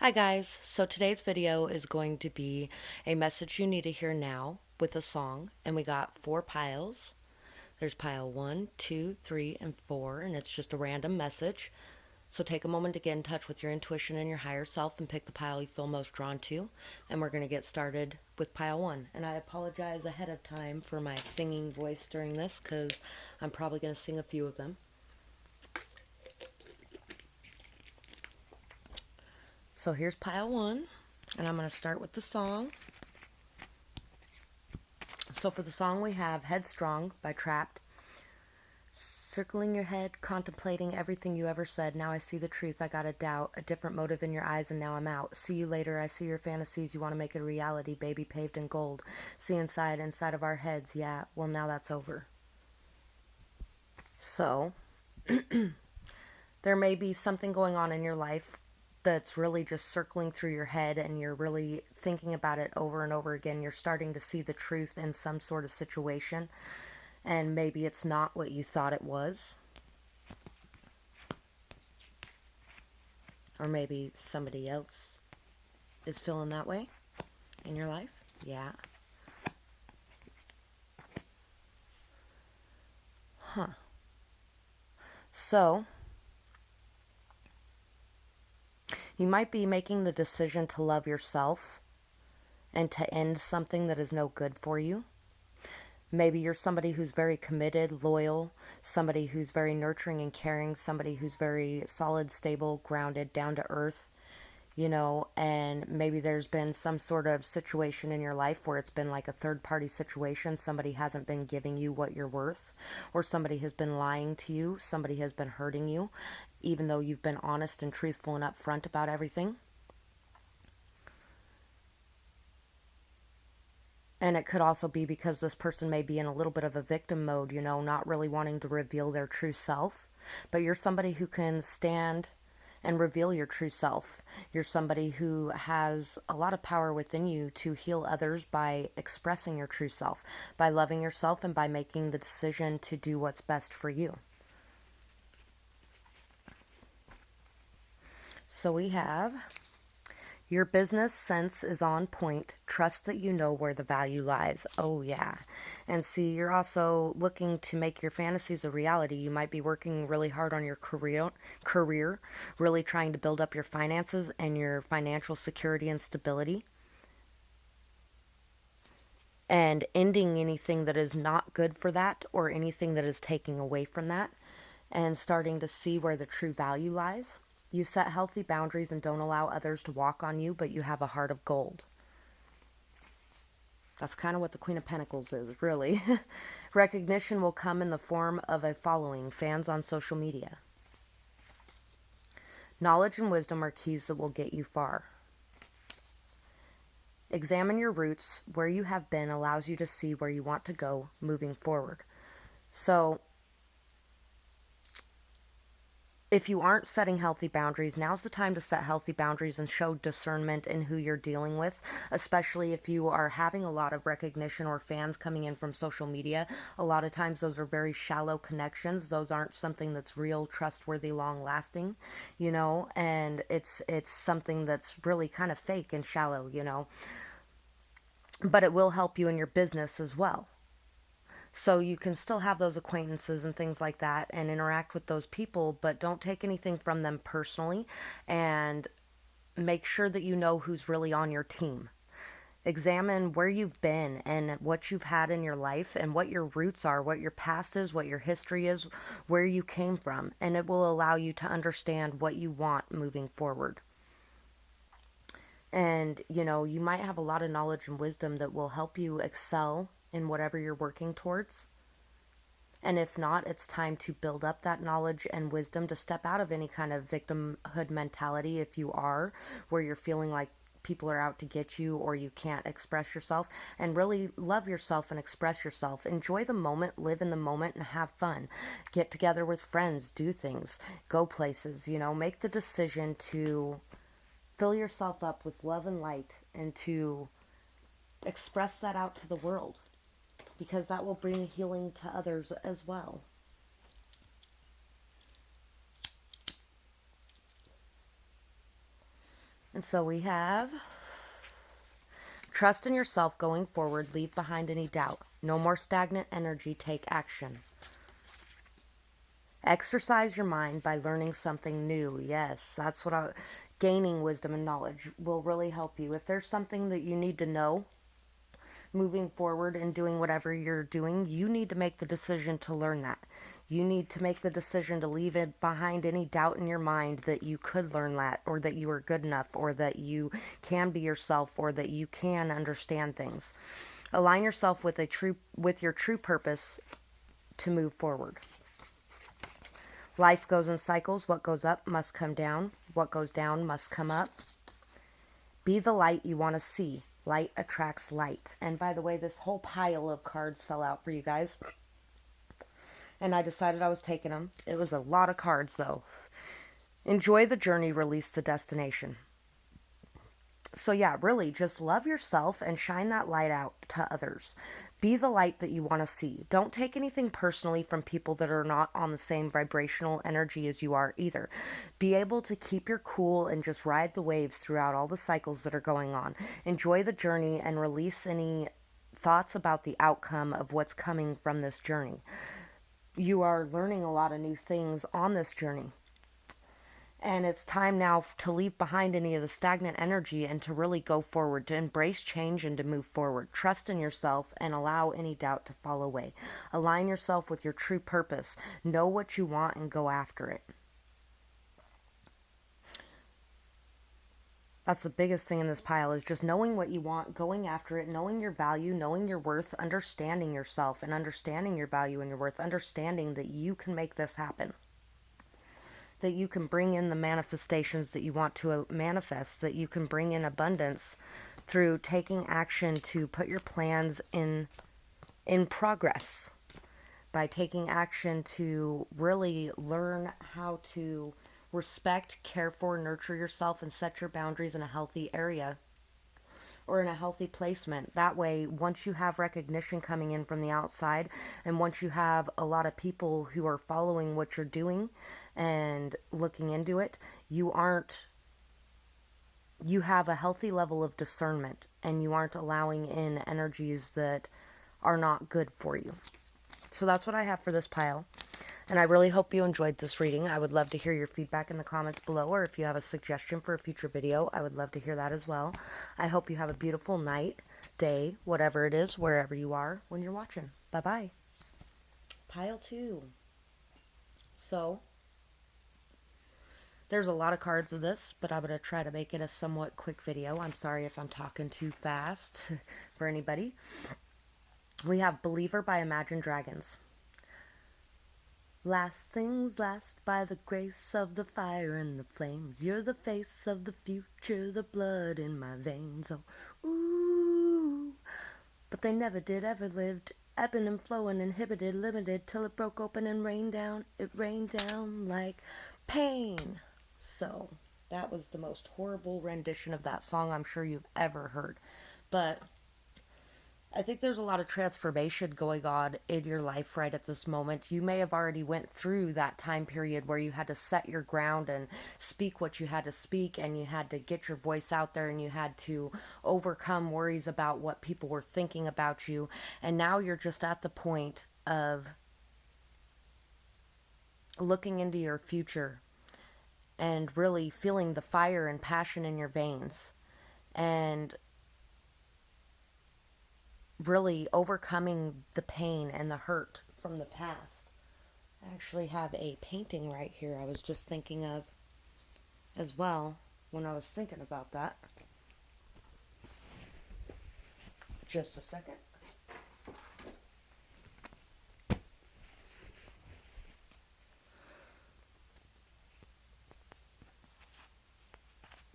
Hi guys, so today's video is going to be a message you need to hear now with a song, and we got 4 piles. There's pile 1, 2, 3, and 4, and it's just a random message. So take a moment to get in touch with your intuition and your higher self and pick the pile you feel most drawn to, and we're going to get started with pile 1. And I apologize ahead of time for my singing voice during this because I'm probably going to sing a few of them. So here's pile 1, and I'm going to start with the song. So for the song we have Headstrong by Trapped. Circling your head, contemplating everything you ever said. Now I see the truth, I got a doubt. A different motive in your eyes and now I'm out. See you later, I see your fantasies, you want to make it a reality. Baby paved in gold. See inside of our heads, yeah, well now that's over. So, there may be something going on in your life that's really just circling through your head and you're really thinking about it over and over again. You're starting to see the truth in some sort of situation, and maybe it's not what you thought it was. Or maybe somebody else is feeling that way in your life. Yeah. So, you might be making the decision to love yourself and to end something that is no good for you. Maybe you're somebody who's very committed, loyal, somebody who's very nurturing and caring, somebody who's very solid, stable, grounded, down to earth, and maybe there's been some sort of situation in your life where it's been like a third party situation. Somebody hasn't been giving you what you're worth, or somebody has been lying to you, somebody has been hurting you, even though you've been honest and truthful and upfront about everything. And it could also be because this person may be in a little bit of a victim mode, not really wanting to reveal their true self. But you're somebody who can stand and reveal your true self. You're somebody who has a lot of power within you to heal others by expressing your true self, by loving yourself, and by making the decision to do what's best for you. So we have, your business sense is on point. Trust that you know where the value lies. Oh, yeah. And see, you're also looking to make your fantasies a reality. You might be working really hard on your career, really trying to build up your finances and your financial security and stability, and ending anything that is not good for that or anything that is taking away from that, and starting to see where the true value lies. You set healthy boundaries and don't allow others to walk on you, but you have a heart of gold. That's kind of what the Queen of Pentacles is, really. Recognition will come in the form of a following, fans on social media. Knowledge and wisdom are keys that will get you far. Examine your roots. Where you have been allows you to see where you want to go moving forward. So, if you aren't setting healthy boundaries, now's the time to set healthy boundaries and show discernment in who you're dealing with, especially if you are having a lot of recognition or fans coming in from social media. A lot of times those are very shallow connections. Those aren't something that's real, trustworthy, long lasting, and it's something that's really kind of fake and shallow, but it will help you in your business as well. So you can still have those acquaintances and things like that and interact with those people, but don't take anything from them personally, and make sure that you know who's really on your team. Examine where you've been and what you've had in your life and what your roots are, what your past is, what your history is, where you came from, and it will allow you to understand what you want moving forward. And, you might have a lot of knowledge and wisdom that will help you excel in whatever you're working towards. And if not, it's time to build up that knowledge and wisdom to step out of any kind of victimhood mentality if you are, where you're feeling like people are out to get you or you can't express yourself, and really love yourself and express yourself. Enjoy the moment, live in the moment, and have fun. Get together with friends, do things, go places, make the decision to fill yourself up with love and light and to express that out to the world, because that will bring healing to others as well. And so we have trust in yourself going forward. Leave behind any doubt. No more stagnant energy. Take action. Exercise your mind by learning something new. Yes, that's what gaining wisdom and knowledge will really help you. If there's something that you need to know moving forward and doing whatever you're doing, you need to make the decision to learn that. You need to make the decision to leave it behind any doubt in your mind that you could learn that, or that you are good enough, or that you can be yourself, or that you can understand things. Align yourself with your true purpose to move forward. Life goes in cycles. What goes up must come down. What goes down must come up. Be the light you want to see. Light attracts light. And by the way, this whole pile of cards fell out for you guys. And I decided I was taking them. It was a lot of cards, though. Enjoy the journey, release the destination. So yeah, really, just love yourself and shine that light out to others. Be the light that you want to see. Don't take anything personally from people that are not on the same vibrational energy as you are either. Be able to keep your cool and just ride the waves throughout all the cycles that are going on. Enjoy the journey and release any thoughts about the outcome of what's coming from this journey. You are learning a lot of new things on this journey. And it's time now to leave behind any of the stagnant energy and to really go forward, to embrace change and to move forward. Trust in yourself and allow any doubt to fall away. Align yourself with your true purpose. Know what you want and go after it. That's the biggest thing in this pile, is just knowing what you want, going after it, knowing your value, knowing your worth, understanding yourself and understanding your value and your worth, understanding that you can make this happen. That you can bring in the manifestations that you want to manifest, that you can bring in abundance through taking action to put your plans in progress, by taking action to really learn how to respect, care for, nurture yourself, and set your boundaries in a healthy area or in a healthy placement. That way, once you have recognition coming in from the outside, and once you have a lot of people who are following what you're doing and looking into it, you have a healthy level of discernment, and you aren't allowing in energies that are not good for you. So that's what I have for this pile. And I really hope you enjoyed this reading. I would love to hear your feedback in the comments below, or if you have a suggestion for a future video, I would love to hear that as well. I hope you have a beautiful night, day, whatever it is, wherever you are when you're watching. Bye-bye. Pile 2. So, there's a lot of cards of this, but I'm going to try to make it a somewhat quick video. I'm sorry if I'm talking too fast for anybody. We have Believer by Imagine Dragons. Last things last, by the grace of the fire and the flames. You're the face of the future, the blood in my veins. Oh, ooh. But they never did, ever lived. Ebbing and flowing, inhibited, limited, till it broke open and rained down. It rained down like pain. So, that was the most horrible rendition of that song I'm sure you've ever heard. But I think there's a lot of transformation going on in your life right at this moment. You may have already went through that time period where you had to set your ground and speak what you had to speak, and you had to get your voice out there, and you had to overcome worries about what people were thinking about you. And now you're just at the point of looking into your future and really feeling the fire and passion in your veins, and really overcoming the pain and the hurt from the past. I actually have a painting right here I was just thinking of as well when I was thinking about that. Just a second.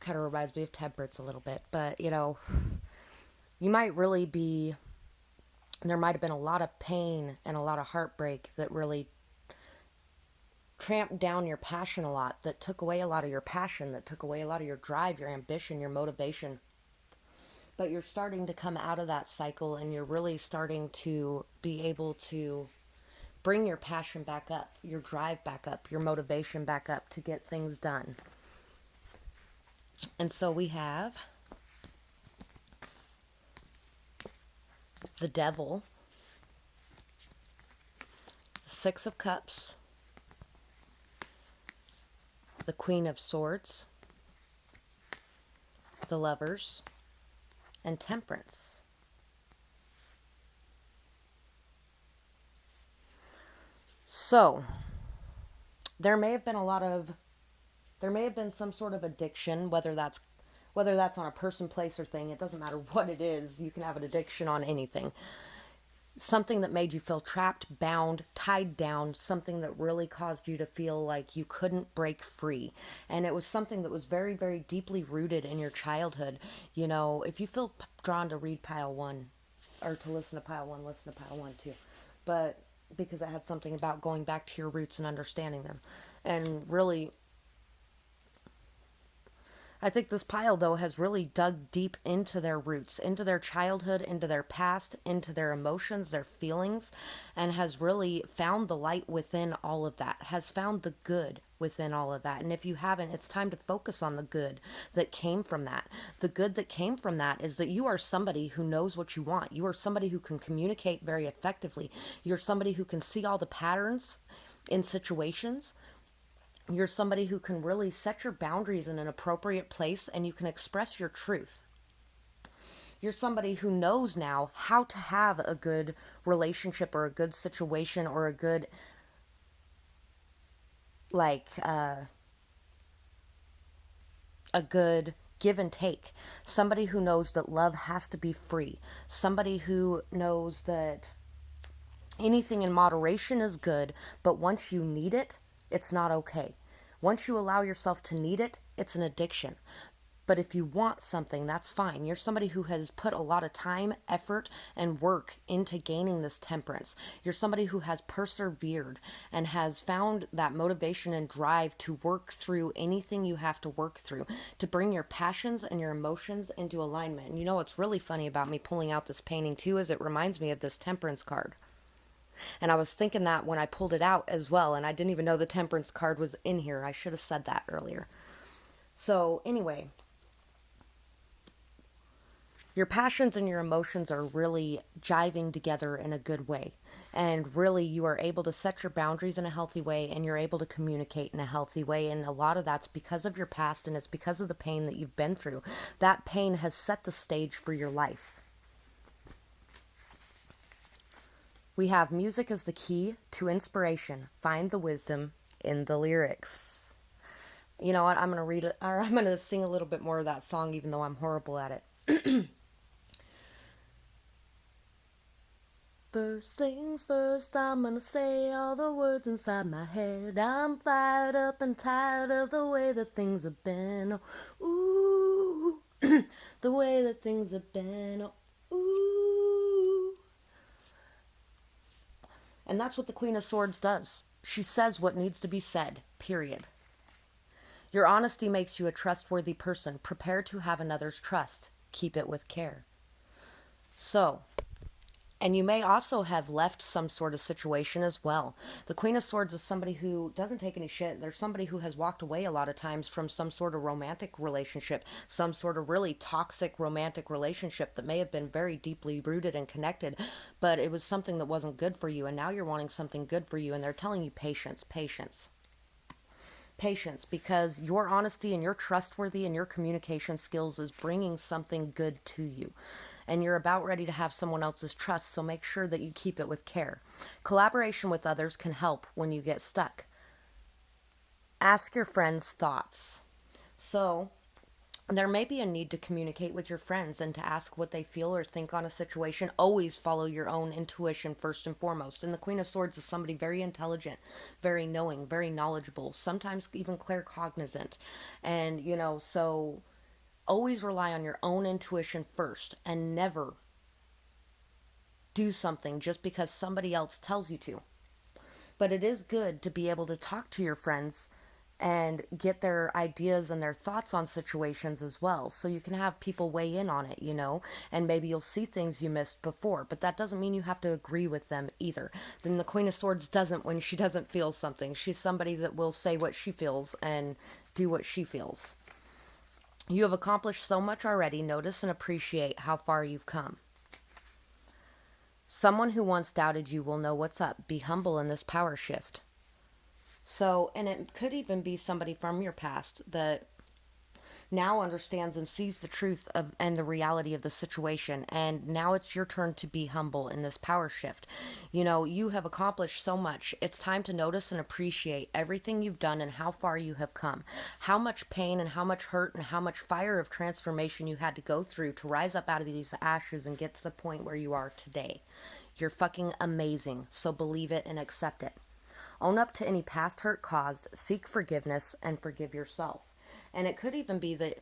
Kind of reminds me of Temperance a little bit, but you might really be, there might have been a lot of pain and a lot of heartbreak that really tramped down your passion a lot, that took away a lot of your passion, that took away a lot of your drive, your ambition, your motivation. But you're starting to come out of that cycle, and you're really starting to be able to bring your passion back up, your drive back up, your motivation back up to get things done. And so we have the Devil, the Six of Cups, the Queen of Swords, the Lovers, and Temperance. So, there may have been some sort of addiction, whether that's on a person, place, or thing. It doesn't matter what it is. You can have an addiction on anything. Something that made you feel trapped, bound, tied down, something that really caused you to feel like you couldn't break free. And it was something that was very, very deeply rooted in your childhood. You know, if you feel drawn to read pile one, or to listen to pile one, listen to pile one too. But because it had something about going back to your roots and understanding them. And really, I think this pile, though, has really dug deep into their roots, into their childhood, into their past, into their emotions, their feelings, and has really found the light within all of that, has found the good within all of that. And if you haven't, it's time to focus on the good that came from that. The good that came from that is that you are somebody who knows what you want. You are somebody who can communicate very effectively. You're somebody who can see all the patterns in situations. You're somebody who can really set your boundaries in an appropriate place and you can express your truth. You're somebody who knows now how to have a good relationship or a good situation or a good, like, a good give and take. Somebody who knows that love has to be free. Somebody who knows that anything in moderation is good, but once you need it, it's not okay. Once you allow yourself to need it, it's an addiction. But if you want something, that's fine. You're somebody who has put a lot of time, effort, and work into gaining this temperance. You're somebody who has persevered and has found that motivation and drive to work through anything you have to work through, to bring your passions and your emotions into alignment. And you know what's really funny about me pulling out this painting too is it reminds me of this temperance card. And I was thinking that when I pulled it out as well, and I didn't even know the temperance card was in here. I should have said that earlier. So, anyway, your passions and your emotions are really jiving together in a good way. And really, you are able to set your boundaries in a healthy way and you're able to communicate in a healthy way. And a lot of that's because of your past and it's because of the pain that you've been through. That pain has set the stage for your life. We have music as the key to inspiration. Find the wisdom in the lyrics. You know what? I'm going to read it, or I'm going to sing a little bit more of that song, even though I'm horrible at it. First things first, I'm gonna say all the words inside my head. I'm fired up and tired of the way that things have been. Ooh, the way that things have been. Ooh. And that's what the Queen of Swords does. She says what needs to be said, period. Your honesty makes you a trustworthy person. Prepare to have another's trust. Keep it with care. So, and you may also have left some sort of situation as well. The Queen of Swords is somebody who doesn't take any shit. There's somebody who has walked away a lot of times from some sort of romantic relationship, some sort of really toxic romantic relationship that may have been very deeply rooted and connected, but it was something that wasn't good for you, and now you're wanting something good for you, and they're telling you patience, patience. Patience, because your honesty and your trustworthy and your communication skills is bringing something good to you. And you're about ready to have someone else's trust, so make sure that you keep it with care. Collaboration with others can help when you get stuck. Ask your friends' thoughts. So, there may be a need to communicate with your friends and to ask what they feel or think on a situation. Always follow your own intuition first and foremost. And the Queen of Swords is somebody very intelligent, very knowing, very knowledgeable, sometimes even claircognizant. And, you know, so always rely on your own intuition first and never do something just because somebody else tells you to. But it is good to be able to talk to your friends and get their ideas and their thoughts on situations as well. So you can have people weigh in on it, you know, and maybe you'll see things you missed before, but that doesn't mean you have to agree with them either. Then the Queen of Swords doesn't when she doesn't feel something. She's somebody that will say what she feels and do what she feels. You have accomplished so much already. Notice and appreciate how far you've come. Someone who once doubted you will know what's up. Be humble in this power shift. So, and it could even be somebody from your past that now understands and sees the truth of and the reality of the situation, and now it's your turn to be humble in this power shift. You know, you have accomplished so much. It's time to notice and appreciate everything you've done and how far you have come, how much pain and how much hurt and how much fire of transformation you had to go through to rise up out of these ashes and get to the point where you are today. You're fucking amazing, so believe it and accept it. Own up to any past hurt caused, seek forgiveness, and forgive yourself. And it could even be that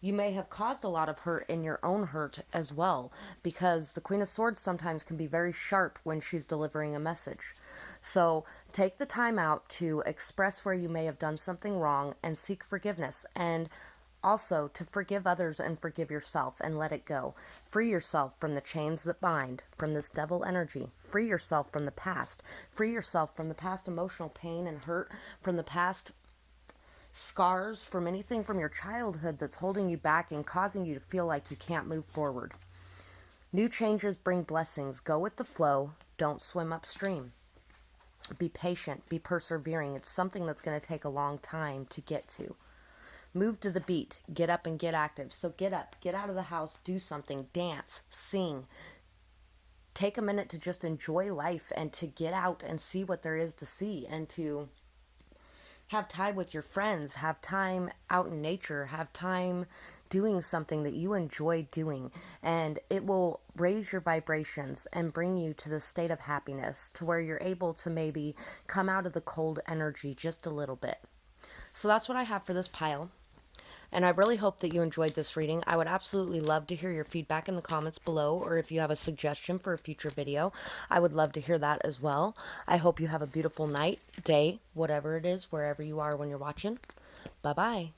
you may have caused a lot of hurt in your own hurt as well, because the Queen of Swords sometimes can be very sharp when she's delivering a message. So take the time out to express where you may have done something wrong and seek forgiveness, and also to forgive others and forgive yourself and let it go. Free yourself from the chains that bind, from this devil energy. Free yourself from the past. Free yourself from the past emotional pain and hurt, from the past scars, from anything from your childhood that's holding you back and causing you to feel like you can't move forward. New changes bring blessings. Go with the flow. Don't swim upstream. Be patient. Be persevering. It's something that's going to take a long time to get to. Move to the beat. Get up and get active. So get up. Get out of the house. Do something. Dance. Sing. Take a minute to just enjoy life and to get out and see what there is to see, and to have time with your friends, have time out in nature, have time doing something that you enjoy doing, and it will raise your vibrations and bring you to the state of happiness to where you're able to maybe come out of the cold energy just a little bit. So that's what I have for this pile. And I really hope that you enjoyed this reading. I would absolutely love to hear your feedback in the comments below, or if you have a suggestion for a future video, I would love to hear that as well. I hope you have a beautiful night, day, whatever it is, wherever you are when you're watching. Bye-bye.